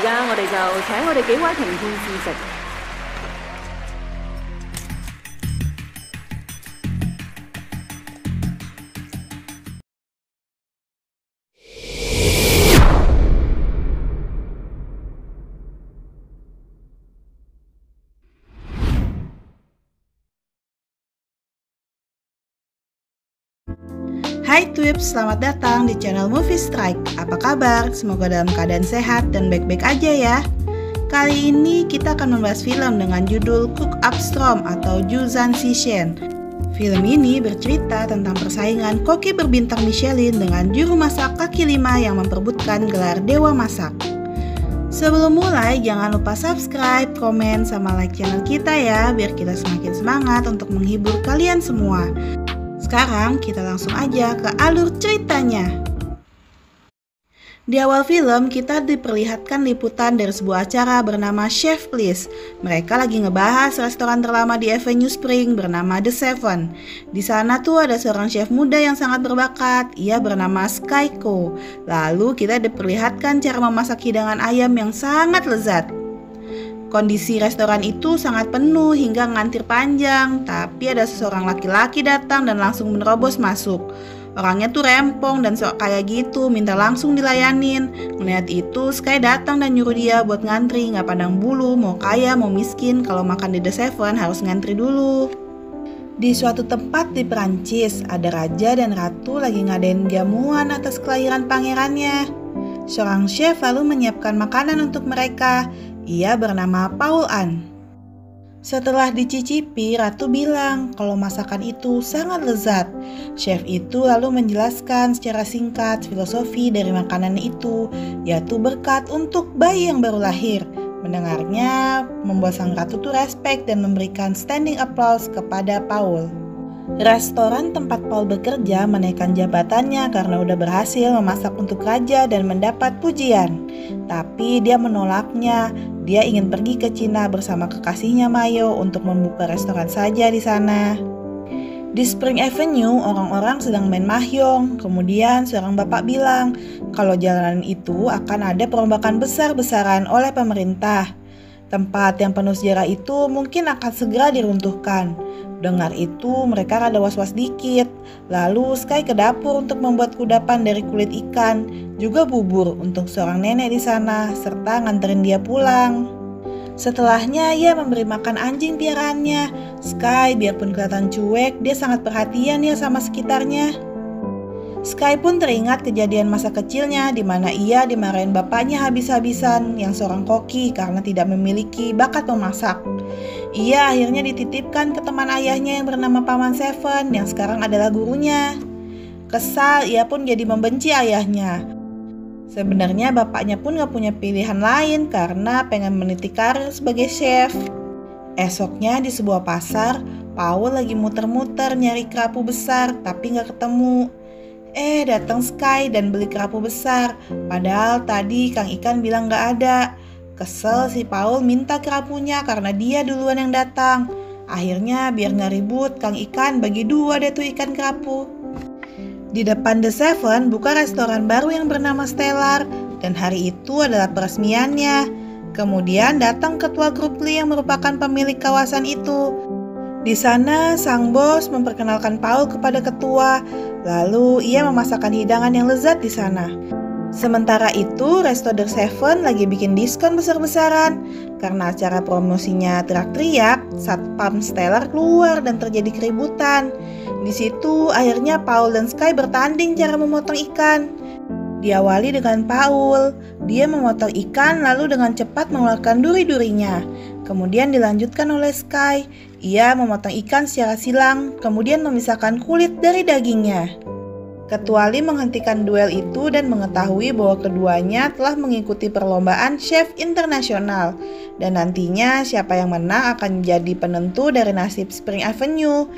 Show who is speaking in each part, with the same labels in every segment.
Speaker 1: 家我哋就請我哋幾位評判試食。
Speaker 2: Hai Twips, selamat datang di channel Movie Strike. Apa kabar? Semoga dalam keadaan sehat dan baik-baik aja ya. Kali ini kita akan membahas film dengan judul Cook Up Storm atau Juzan Sishen. Film ini bercerita tentang persaingan koki berbintang Michelin dengan juru masak kaki lima yang memperebutkan gelar Dewa Masak. Sebelum mulai, jangan lupa subscribe, komen, sama like channel kita ya, biar kita semakin semangat untuk menghibur kalian semua. Sekarang kita langsung aja ke alur ceritanya. Di awal film kita diperlihatkan liputan dari sebuah acara bernama Chef Please. Mereka lagi ngebahas restoran terlama di Avenue Spring bernama The Seven. Di sana tuh ada seorang chef muda yang sangat berbakat. Ia bernama Sky Ko. Lalu kita diperlihatkan cara memasak hidangan ayam yang sangat lezat. Kondisi restoran itu sangat penuh hingga ngantir panjang, tapi ada seseorang laki-laki datang dan langsung menerobos masuk. Orangnya tuh rempong dan sok kayak gitu, minta langsung dilayanin. Melihat itu, Sky datang dan nyuruh dia buat ngantri, gak pandang bulu, mau kaya mau miskin, kalau makan di The Seven harus ngantri dulu. Di suatu tempat di Perancis, ada raja dan ratu lagi ngadain jamuan atas kelahiran pangerannya. Seorang chef lalu menyiapkan makanan untuk mereka. Ia bernama Paul An. Setelah dicicipi, ratu bilang kalau masakan itu sangat lezat. Chef itu lalu menjelaskan secara singkat filosofi dari makanan itu, yaitu berkat untuk bayi yang baru lahir. Mendengarnya membuat sang ratu tuh respect dan memberikan standing applause kepada Paul. Restoran tempat Paul bekerja menaikkan jabatannya karena udah berhasil memasak untuk raja dan mendapat pujian. Tapi dia menolaknya. Dia ingin pergi ke Cina bersama kekasihnya Mayo untuk membuka restoran saja di sana. Di Spring Avenue, orang-orang sedang main mahjong. Kemudian seorang bapak bilang kalau jalanan itu akan ada perombakan besar-besaran oleh pemerintah. Tempat yang penuh sejarah itu mungkin akan segera diruntuhkan. Dengar itu, mereka rada was-was dikit. Lalu Sky ke dapur untuk membuat kudapan dari kulit ikan, juga bubur untuk seorang nenek di sana, serta nganterin dia pulang. Setelahnya, ia memberi makan anjing piaraannya. Sky, biarpun kelihatan cuek, dia sangat perhatian ya sama sekitarnya. Sky pun teringat kejadian masa kecilnya di mana ia dimarahin bapaknya habis-habisan yang seorang koki karena tidak memiliki bakat memasak. Ia akhirnya dititipkan ke teman ayahnya yang bernama Paman Seven yang sekarang adalah gurunya. Kesal, ia pun jadi membenci ayahnya. Sebenarnya bapaknya pun gak punya pilihan lain karena pengen meniti karir sebagai chef. Esoknya di sebuah pasar, Paul lagi muter-muter nyari kerapu besar tapi gak ketemu. Datang Sky dan beli kerapu besar, padahal tadi Kang Ikan bilang gak ada. Kesel si Paul minta kerapunya karena dia duluan yang datang. Akhirnya biar gak ribut, Kang Ikan bagi dua deh tuh ikan kerapu. Di depan The Seven buka restoran baru yang bernama Stellar, dan hari itu adalah peresmiannya. Kemudian datang ketua grup Lee yang merupakan pemilik kawasan itu. Di sana, sang bos memperkenalkan Paul kepada ketua, lalu ia memasakkan hidangan yang lezat di sana. Sementara itu, Resto The Seven lagi bikin diskon besar-besaran. Karena acara promosinya teriak-teriak, Satpam Stellar keluar dan terjadi keributan. Di situ, akhirnya Paul dan Sky bertanding cara memotong ikan. Diawali dengan Paul, dia memotong ikan lalu dengan cepat mengeluarkan duri-durinya. Kemudian dilanjutkan oleh Sky, ia memotong ikan secara silang, kemudian memisahkan kulit dari dagingnya. Ketua Lee menghentikan duel itu dan mengetahui bahwa keduanya telah mengikuti perlombaan chef internasional. Dan nantinya siapa yang menang akan menjadi penentu dari nasib Spring Avenue.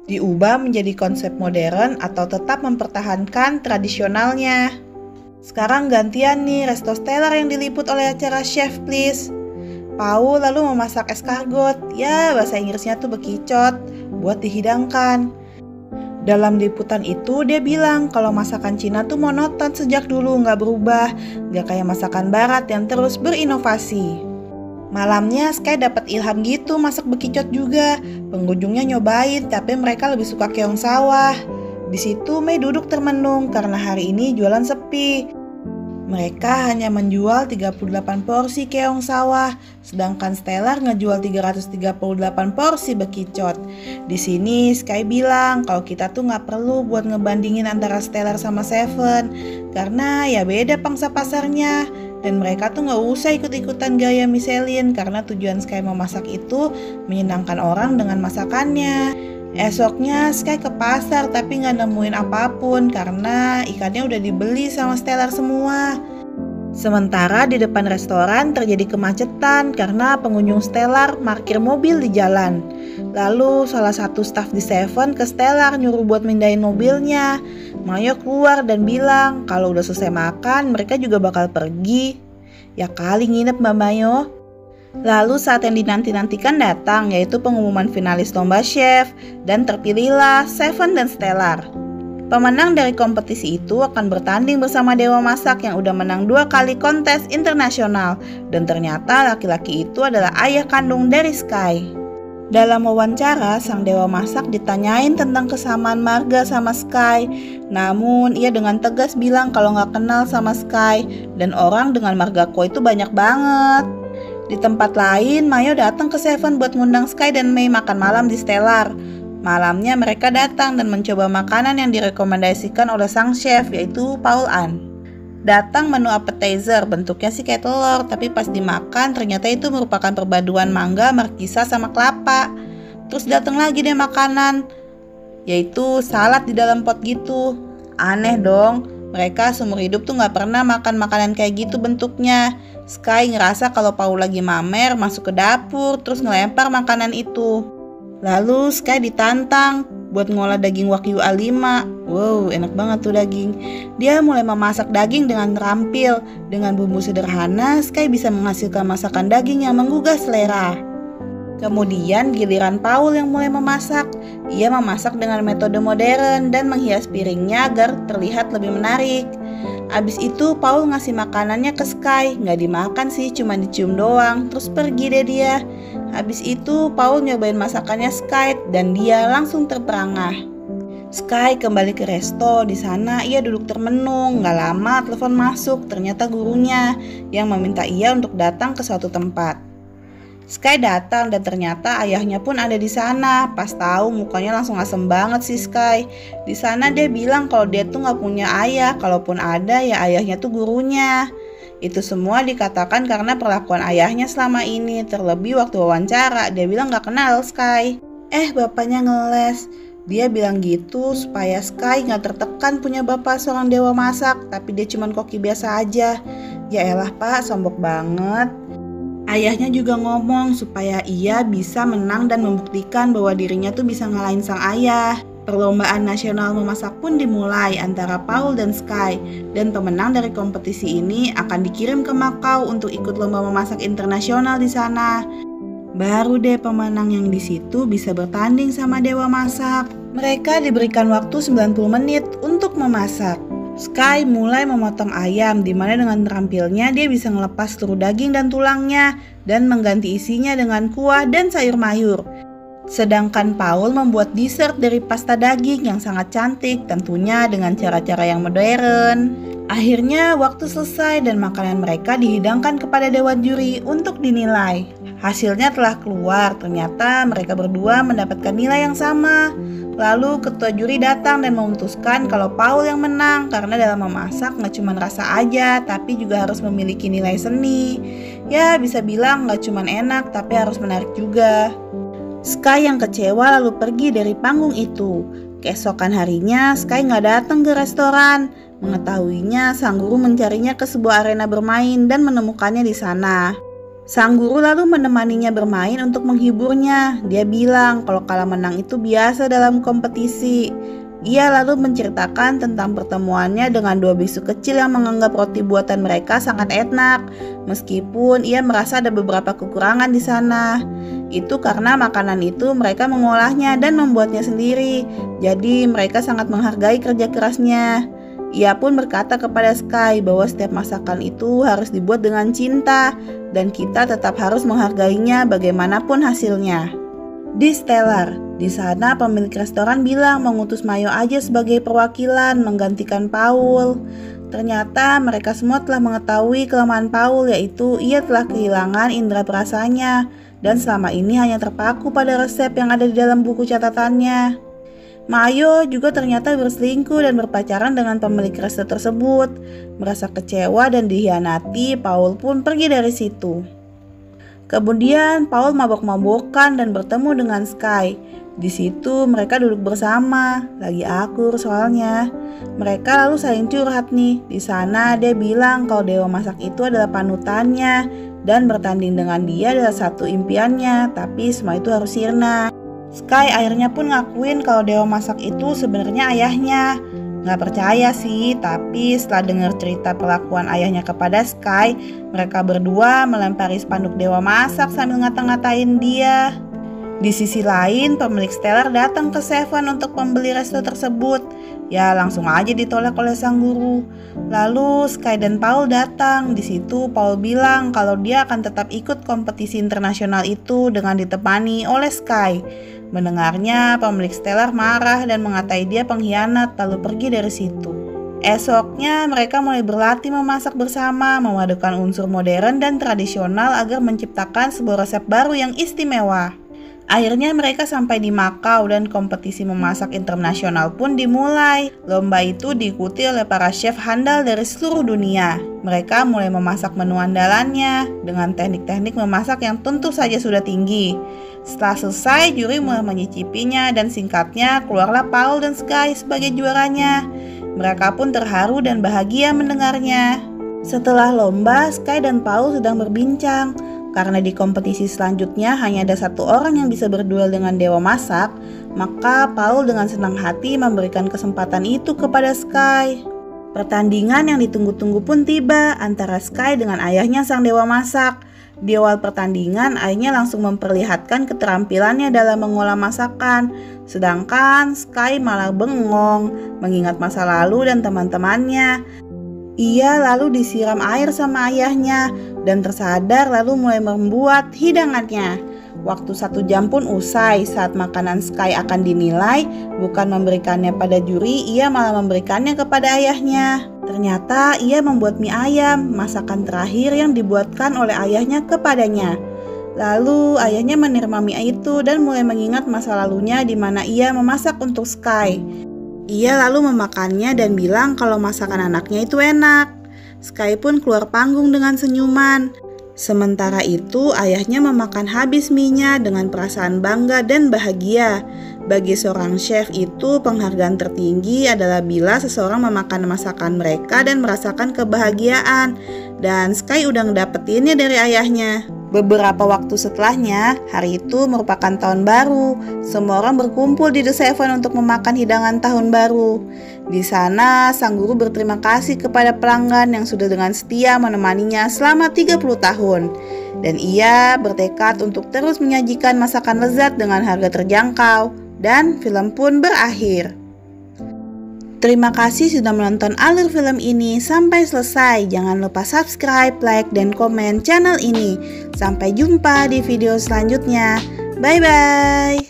Speaker 2: Diubah menjadi konsep modern atau tetap mempertahankan tradisionalnya. Sekarang gantian nih Resto Stellar yang diliput oleh acara Chef Please. Paul lalu memasak escargot, ya bahasa Inggrisnya tuh bekicot, buat dihidangkan. Dalam liputan itu dia bilang kalau masakan Cina tuh monoton sejak dulu, nggak berubah, nggak kayak masakan barat yang terus berinovasi. Malamnya Sky dapat ilham gitu masak bekicot juga. Pengunjungnya nyobain tapi mereka lebih suka keong sawah. Di situ Mei duduk termenung karena hari ini jualan sepi. Mereka hanya menjual 38 porsi keong sawah, sedangkan Stellar ngejual 338 porsi bekicot. Di sini Sky bilang kalau kita tuh nggak perlu buat ngebandingin antara Stellar sama Seven, karena ya beda pangsa pasarnya. Dan mereka tuh nggak usah ikut-ikutan gaya Michelin karena tujuan Sky memasak itu menyenangkan orang dengan masakannya. Esoknya Sky ke pasar tapi nggak nemuin apapun karena ikannya udah dibeli sama Stellar semua. Sementara di depan restoran terjadi kemacetan karena pengunjung Stellar parkir mobil di jalan. Lalu salah satu staf di Seven ke Stellar nyuruh buat mindahin mobilnya. Mayo keluar dan bilang kalau udah selesai makan mereka juga bakal pergi. Ya kali nginep Mbak Mayo. Lalu saat yang dinanti-nantikan datang, yaitu pengumuman finalis lomba chef, dan terpilihlah Seven dan Stellar. Pemenang dari kompetisi itu akan bertanding bersama Dewa Masak yang udah menang 2 kali kontes internasional, dan ternyata laki-laki itu adalah ayah kandung dari Sky. Dalam wawancara, sang Dewa Masak ditanyain tentang kesamaan marga sama Sky, namun ia dengan tegas bilang kalau nggak kenal sama Sky, dan orang dengan marga Ko itu banyak banget. Di tempat lain, Mayo datang ke Seven buat ngundang Sky dan Mei makan malam di Stellar. Malamnya mereka datang dan mencoba makanan yang direkomendasikan oleh sang chef, yaitu Paul An. Datang menu appetizer, bentuknya sih kayak telur, tapi pas dimakan ternyata itu merupakan perpaduan mangga, markisa sama kelapa. Terus datang lagi deh makanan, yaitu salad di dalam pot gitu. Aneh dong. Mereka seumur hidup tuh gak pernah makan makanan kayak gitu bentuknya. Sky ngerasa kalau Paul lagi mamer masuk ke dapur terus ngelempar makanan itu. Lalu Sky ditantang buat ngolah daging Wagyu A5. Wow, enak banget tuh daging. Dia mulai memasak daging dengan terampil. Dengan bumbu sederhana, Sky bisa menghasilkan masakan daging yang menggugah selera. Kemudian giliran Paul yang mulai memasak. Ia memasak dengan metode modern dan menghias piringnya agar terlihat lebih menarik. Abis itu Paul ngasih makanannya ke Sky. Nggak dimakan sih, cuma dicium doang. Terus pergi deh dia. Habis itu Paul nyobain masakannya Sky dan dia langsung terperangah. Sky kembali ke resto. Di sana ia duduk termenung. Nggak lama telepon masuk. Ternyata gurunya yang meminta ia untuk datang ke suatu tempat. Sky datang dan ternyata ayahnya pun ada di sana. Pas tahu mukanya langsung asem banget sih Sky. Di sana dia bilang kalau dia tuh nggak punya ayah. Kalaupun ada ya ayahnya tuh gurunya. Itu semua dikatakan karena perlakuan ayahnya selama ini. Terlebih waktu wawancara dia bilang nggak kenal Sky. Bapaknya ngeles. Dia bilang gitu supaya Sky nggak tertekan punya bapak seorang dewa masak. Tapi dia cuman koki biasa aja. Ya elah pak, sombong banget. Ayahnya juga ngomong supaya ia bisa menang dan membuktikan bahwa dirinya tuh bisa ngalahin sang ayah. Perlombaan nasional memasak pun dimulai antara Paul dan Sky. Dan pemenang dari kompetisi ini akan dikirim ke Makau untuk ikut lomba memasak internasional di sana. Baru deh pemenang yang di situ bisa bertanding sama Dewa Masak. Mereka diberikan waktu 90 menit untuk memasak. Sky mulai memotong ayam, di mana dengan terampilnya dia bisa ngelepas seluruh daging dan tulangnya dan mengganti isinya dengan kuah dan sayur mayur. Sedangkan Paul membuat dessert dari pasta daging yang sangat cantik, tentunya dengan cara-cara yang modern. Akhirnya waktu selesai dan makanan mereka dihidangkan kepada dewan juri untuk dinilai. Hasilnya telah keluar, ternyata mereka berdua mendapatkan nilai yang sama. Lalu ketua juri datang dan memutuskan kalau Paul yang menang karena dalam memasak gak cuma rasa aja tapi juga harus memiliki nilai seni. Ya bisa bilang gak cuma enak tapi harus menarik juga. Sky yang kecewa lalu pergi dari panggung itu. Keesokan harinya Sky gak datang ke restoran. Mengetahuinya sang guru mencarinya ke sebuah arena bermain dan menemukannya di sana. Sang guru lalu menemaninya bermain untuk menghiburnya. Dia bilang kalau kalah menang itu biasa dalam kompetisi. Ia lalu menceritakan tentang pertemuannya dengan dua biksu kecil yang menganggap roti buatan mereka sangat enak, meskipun ia merasa ada beberapa kekurangan di sana. Itu karena makanan itu mereka mengolahnya dan membuatnya sendiri, jadi mereka sangat menghargai kerja kerasnya. Ia pun berkata kepada Sky bahwa setiap masakan itu harus dibuat dengan cinta, dan kita tetap harus menghargainya bagaimanapun hasilnya. Di Stellar, di sana pemilik restoran bilang mengutus Mayo aja sebagai perwakilan menggantikan Paul. Ternyata mereka semua telah mengetahui kelemahan Paul, yaitu ia telah kehilangan indera perasanya dan selama ini hanya terpaku pada resep yang ada di dalam buku catatannya. Mayo juga ternyata berselingkuh dan berpacaran dengan pemilik resto tersebut. Merasa kecewa dan dikhianati, Paul pun pergi dari situ. Kemudian Paul mabok-mabokan dan bertemu dengan Sky. Di situ mereka duduk bersama, lagi akur soalnya. Mereka lalu saling curhat nih. Di sana dia bilang kalau dewa masak itu adalah panutannya dan bertanding dengan dia adalah satu impiannya, tapi semua itu harus sirna. Sky akhirnya pun ngakuin kalau dewa masak itu sebenarnya ayahnya. Gak percaya sih, tapi setelah dengar cerita perlakuan ayahnya kepada Sky, mereka berdua melempari spanduk dewa masak sambil ngata-ngatain dia. Di sisi lain, pemilik Stellar datang ke Seven untuk membeli resto tersebut. Ya langsung aja ditolak oleh sang guru. Lalu Sky dan Paul datang. Di situ Paul bilang kalau dia akan tetap ikut kompetisi internasional itu dengan ditemani oleh Sky. Mendengarnya, pemilik Stellar marah dan mengatai dia pengkhianat lalu pergi dari situ. Esoknya mereka mulai berlatih memasak bersama, memadukan unsur modern dan tradisional agar menciptakan sebuah resep baru yang istimewa. Akhirnya mereka sampai di Makau dan kompetisi memasak internasional pun dimulai. Lomba itu diikuti oleh para chef handal dari seluruh dunia. Mereka mulai memasak menu andalannya dengan teknik-teknik memasak yang tentu saja sudah tinggi. Setelah selesai, juri mulai menyicipinya dan singkatnya keluarlah Paul dan Sky sebagai juaranya. Mereka pun terharu dan bahagia mendengarnya. Setelah lomba, Sky dan Paul sedang berbincang. Karena di kompetisi selanjutnya hanya ada satu orang yang bisa berduel dengan dewa masak, maka Paul dengan senang hati memberikan kesempatan itu kepada Sky. Pertandingan yang ditunggu-tunggu pun tiba antara Sky dengan ayahnya sang dewa masak. Di awal pertandingan, ayahnya langsung memperlihatkan keterampilannya dalam mengolah masakan, sedangkan Sky malah bengong mengingat masa lalu dan teman-temannya. Ia lalu disiram air sama ayahnya dan tersadar lalu mulai membuat hidangannya. Waktu 1 jam pun usai. Saat makanan Sky akan dinilai, bukan memberikannya pada juri, ia malah memberikannya kepada ayahnya. Ternyata ia membuat mie ayam, masakan terakhir yang dibuatkan oleh ayahnya kepadanya. Lalu ayahnya menerima mie itu dan mulai mengingat masa lalunya di mana ia memasak untuk Sky. Ia lalu memakannya dan bilang kalau masakan anaknya itu enak. Sky pun keluar panggung dengan senyuman. Sementara itu ayahnya memakan habis mie-nya dengan perasaan bangga dan bahagia. Bagi seorang chef itu penghargaan tertinggi adalah bila seseorang memakan masakan mereka dan merasakan kebahagiaan. Dan Sky udah ngedapetinnya dari ayahnya. Beberapa waktu setelahnya, hari itu merupakan tahun baru. Semua orang berkumpul di The Seven untuk memakan hidangan tahun baru. Di sana, sang guru berterima kasih kepada pelanggan yang sudah dengan setia menemaninya selama 30 tahun. Dan ia bertekad untuk terus menyajikan masakan lezat dengan harga terjangkau. Dan film pun berakhir. Terima kasih sudah menonton alur film ini sampai selesai. Jangan lupa subscribe, like, dan komen channel ini. Sampai jumpa di video selanjutnya. Bye-bye.